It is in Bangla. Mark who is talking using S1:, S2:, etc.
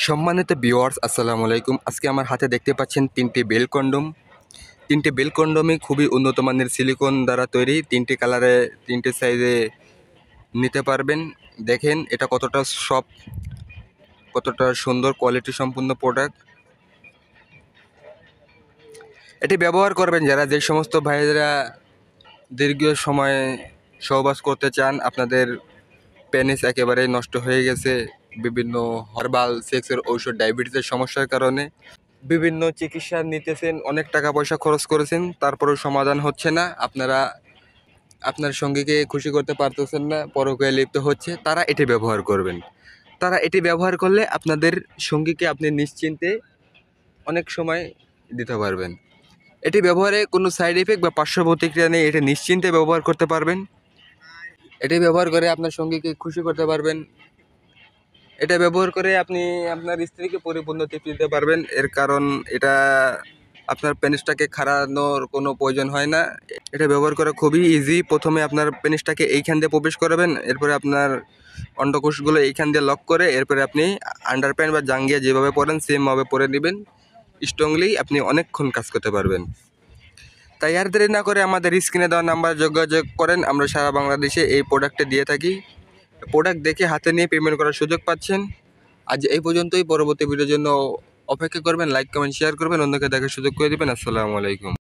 S1: সম্মানিত ভিউয়ার্স, আসসালামু আলাইকুম। আজকে আমার হাতে দেখতে পাচ্ছেন তিনটি বেল কন্ডম। তিনটি বেল কন্ডমই খুবই উন্নত মানের সিলিকন দ্বারা তৈরি। তিনটি কালারে, তিনটি সাইজে নিতে পারবেন। দেখেন এটা কতটা সফট, কতটা সুন্দর কোয়ালিটি সম্পূর্ণ প্রোডাক্ট। এটি ব্যবহার করবেন যারা, যে সমস্ত ভাইয়েরা দীর্ঘ সময় সহবাস করতে চান, আপনাদের পেনিস একেবারে নষ্ট হয়ে গেছে বিভিন্ন হার্বাল সেক্সের ঔষধ, ডায়াবেটিসের সমস্যার কারণে বিভিন্ন চিকিৎসা নিতেছেন, অনেক টাকা পয়সা খরচ করেছেন, তারপরেও সমাধান হচ্ছে না, আপনারা আপনার সঙ্গীকে খুশি করতে পারতেছেন না, পরকীয়ায় লিপ্ত হচ্ছে, তারা এটি ব্যবহার করবেন। তারা এটি ব্যবহার করলে আপনাদের সঙ্গীকে আপনি নিশ্চিন্তে অনেক সময় দিতে পারবেন। এটি ব্যবহারে কোনো সাইড এফেক্ট বা পার্শ্ব প্রতিক্রিয়া নেই, এটি নিশ্চিন্তে ব্যবহার করতে পারবেন। এটি ব্যবহার করে আপনার সঙ্গীকে খুশি করতে পারবেন। এটা ব্যবহার করে আপনি আপনার স্ত্রীকে পরিপূর্ণ তৃপ্তি দিতে পারবেন। এর কারণ এটা আপনার পেনিসটাকে খাড়ানোর কোনো প্রয়োজন হয় না। এটা ব্যবহার করা খুবই ইজি। প্রথমে আপনার পেনিসটাকে এইখান দিয়ে প্রবেশ করাবেন, এরপরে আপনার অন্ডকোষগুলো এইখান দিয়ে লক করে এরপরে আপনি আন্ডারপ্যান্ট বা জাঙ্গিয়া যেভাবে পরেন সেমভাবে পরে নেবেন। স্ট্রংলি আপনি অনেকক্ষণ কাজ করতে পারবেন। তাই আর দেরি না করে আমাদের স্ক্রিনে দেওয়া নাম্বার যোগাযোগ করেন। আমরা সারা বাংলাদেশে এই প্রোডাক্টটা দিয়ে থাকি। প্রোডাক্ট দেখে হাতে নিয়ে পেমেন্ট করার সুযোগ পাচ্ছেন। আজ এই পর্যন্তই। পরবর্তী ভিডিওর জন্য অপেক্ষা করবেন, লাইক কমেন্ট শেয়ার করবেন, অন্যকে দেখার সুযোগ করে দেবেন। আসসালামু আলাইকুম।